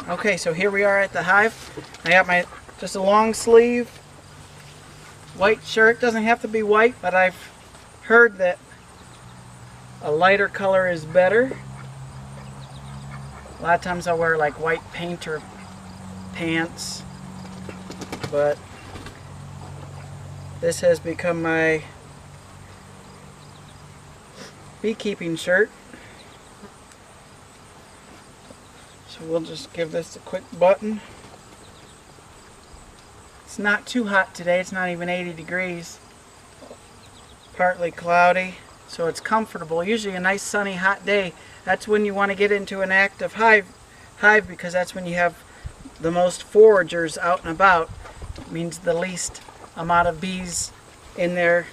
Okay, so here we are at the hive. I got my just a long sleeve white shirt. Doesn't have to be white, but I've heard that a lighter color is better. A lot of times I'll wear like white painter pants, but this has become my beekeeping shirt. So we'll just give this a quick button. It's not too hot today, it's not even 80 degrees. Partly cloudy, so it's comfortable. Usually a nice sunny hot day, that's when you want to get into an active hive because that's when you have the most foragers out and about. It means the least amount of bees in there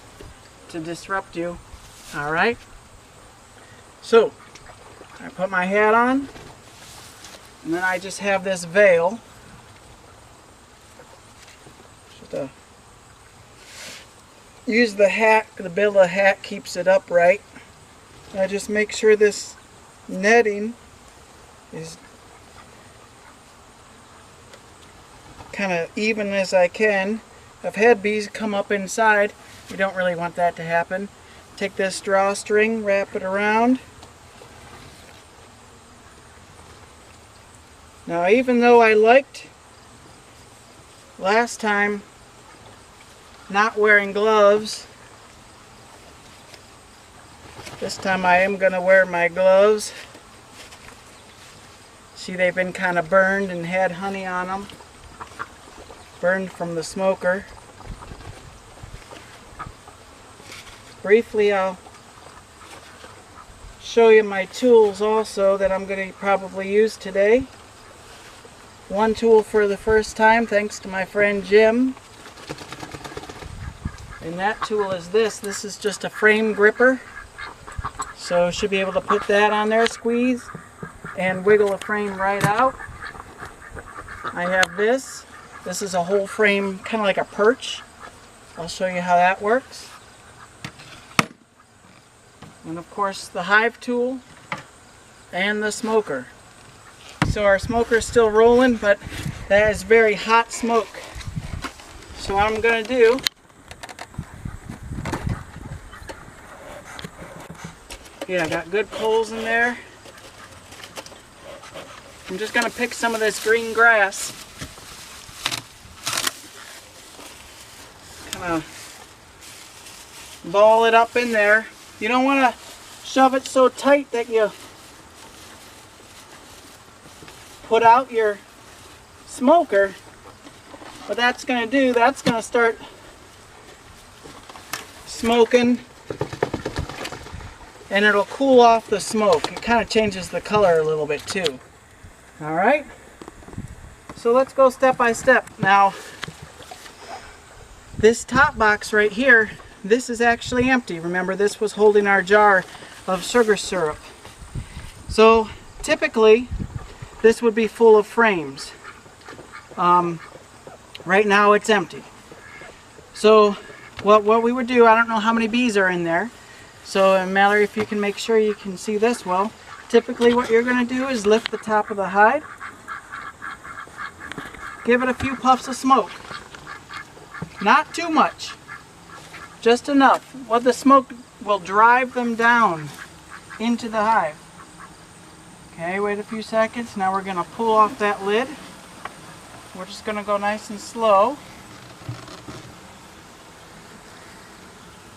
to disrupt you. Alright, so I put my hat on, and then I just have this veil. Just use the hat, the bill of the hat keeps it upright. I just make sure this netting is kind of even as I can. I've had bees come up inside. You don't really want that to happen. Take this drawstring, wrap it around. Now, even though I liked last time not wearing gloves, this time I am going to wear my gloves. See, they've been kind of burned and had honey on them. Burned from the smoker. Briefly, I'll show you my tools also that I'm going to probably use today. One tool for the first time, thanks to my friend Jim. And that tool is this. This is just a frame gripper. So should be able to put that on there, squeeze, and wiggle the frame right out. I have this. This is a whole frame, kind of like a perch. I'll show you how that works. And of course the hive tool and the smoker. So our smoker is still rolling, but that is very hot smoke. So what I'm going to do, I got good coals in there. I'm just going to pick some of this green grass. Kind of ball it up in there. You don't want to shove it so tight that you put out your smoker. What that's going to do, that's going to start smoking, and it'll cool off the smoke. It kind of changes the color a little bit too. Alright, so let's go step by step. Now, this top box right here, this is actually empty. Remember, this was holding our jar of sugar syrup. So typically this would be full of frames. Right now it's empty. So what we would do, I don't know how many bees are in there, so Mallory, if you can make sure you can see this well, typically what you're going to do is lift the top of the hive, give it a few puffs of smoke. Not too much, just enough. What the smoke will drive them down into the hive. Okay, wait a few seconds. Now we're going to pull off that lid. We're just going to go nice and slow.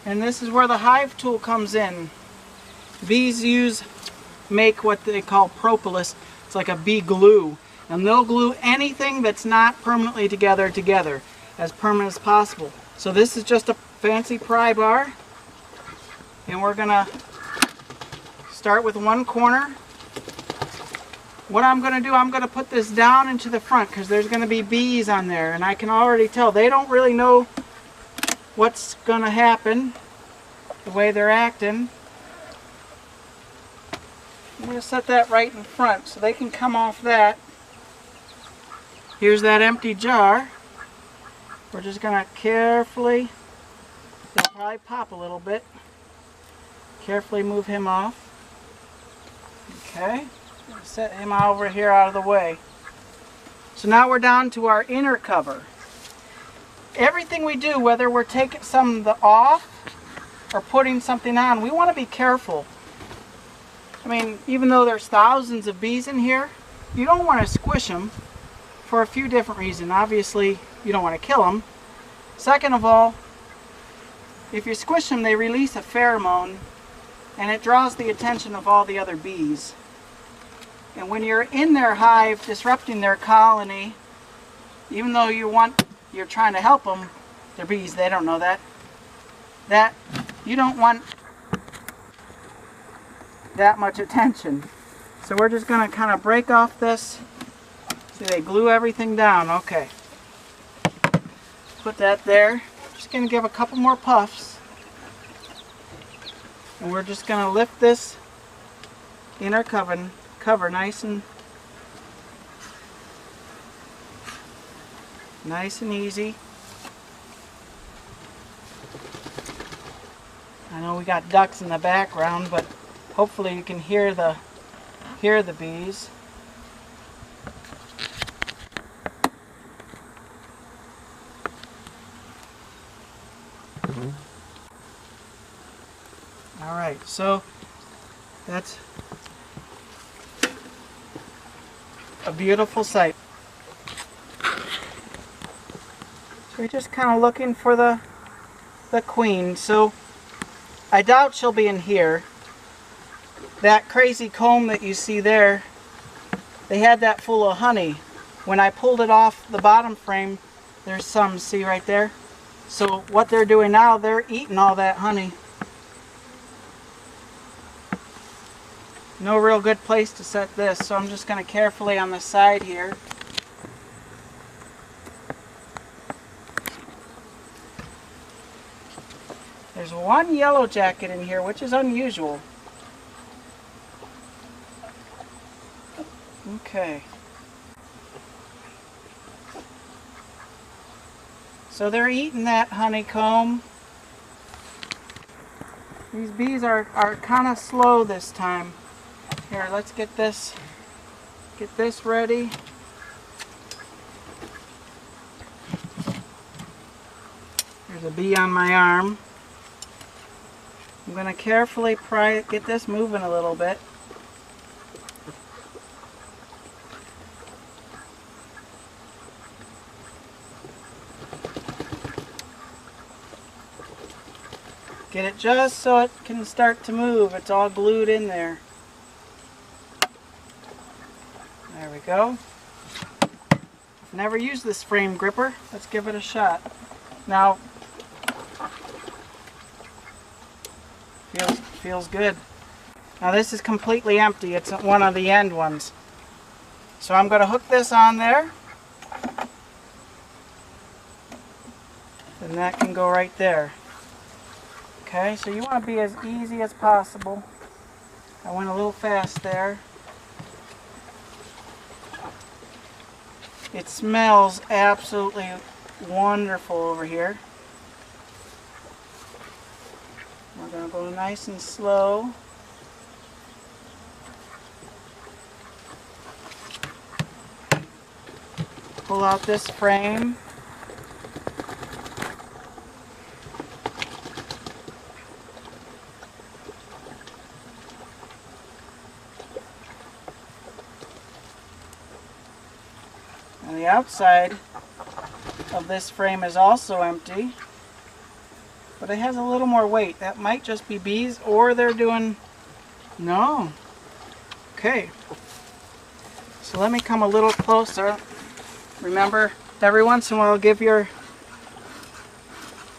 And this is where the hive tool comes in. Bees make what they call propolis. It's like a bee glue. And they'll glue anything that's not permanently together as permanent as possible. So this is just a fancy pry bar. And we're going to start with one corner. What I'm going to do, I'm going to put this down into the front because there's going to be bees on there, and I can already tell they don't really know what's going to happen, the way they're acting. I'm going to set that right in front so they can come off that. Here's that empty jar. We're just going to carefully, they'll probably pop a little bit, carefully move him off. Okay. Set him over here out of the way. So now we're down to our inner cover. Everything we do, whether we're taking some of the off or putting something on, we want to be careful. I mean, even though there's thousands of bees in here, you don't want to squish them for a few different reasons. Obviously, you don't want to kill them. Second of all, if you squish them, they release a pheromone and it draws the attention of all the other bees. And when you're in their hive disrupting their colony, even though you're trying to help them, they're bees, they don't know that you don't want that much attention. So we're just going to kind of break off this. See, they glue everything down. Okay. Put that there. Just going to give a couple more puffs. And we're just going to lift this inner cover nice and easy. I know we got ducks in the background, but hopefully you can hear the bees. All right, so that's a beautiful sight. So we're just kind of looking for the queen. So I doubt she'll be in here. That crazy comb that you see there, they had that full of honey. When I pulled it off the bottom frame, there's some, see right there? So what they're doing now, they're eating all that honey. No real good place to set this, so I'm just going to carefully on the side here. There's one yellow jacket in here, which is unusual. Okay. So they're eating that honeycomb. These bees are kind of slow this time. Here, let's get this ready. There's a bee on my arm. I'm going to carefully get this moving a little bit. Get it just so it can start to move. It's all glued in there. There we go. I've never used this frame gripper. Let's give it a shot. Now, feels good. Now this is completely empty. It's one of the end ones. So I'm going to hook this on there. And that can go right there. Okay, so you want to be as easy as possible. I went a little fast there. It smells absolutely wonderful over here. We're going to go nice and slow. Pull out this frame. And the outside of this frame is also empty, but it has a little more weight. That might just be bees, or they're doing... No. Okay. So let me come a little closer. Remember, every once in a while give your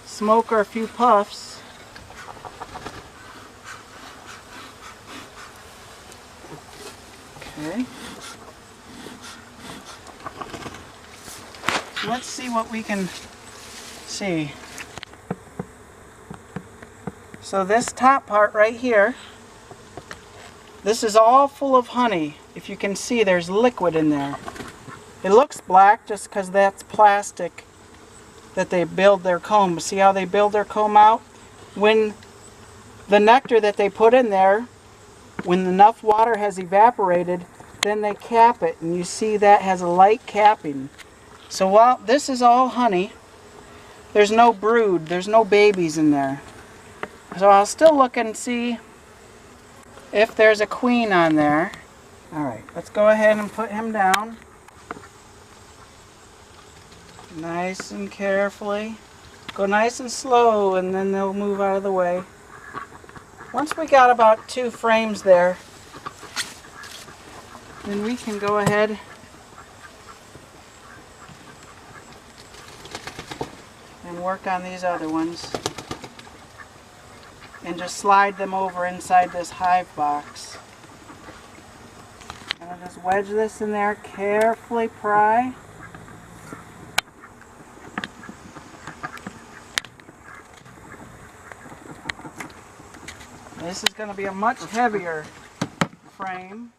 smoker a few puffs. Okay. Let's see what we can see. So this top part right here, this is all full of honey. If you can see, there's liquid in there. It looks black just because that's plastic that they build their comb. See how they build their comb out? When the nectar that they put in there, when enough water has evaporated, then they cap it, and you see that has a light capping. So while this is all honey, there's no brood, there's no babies in there. So I'll still look and see if there's a queen on there. Alright, let's go ahead and put him down. Nice and carefully. Go nice and slow, and then they'll move out of the way. Once we got about 2 frames there, then we can go ahead and work on these other ones. And just slide them over inside this hive box. And I'll just wedge this in there, carefully pry. This is going to be a much heavier frame.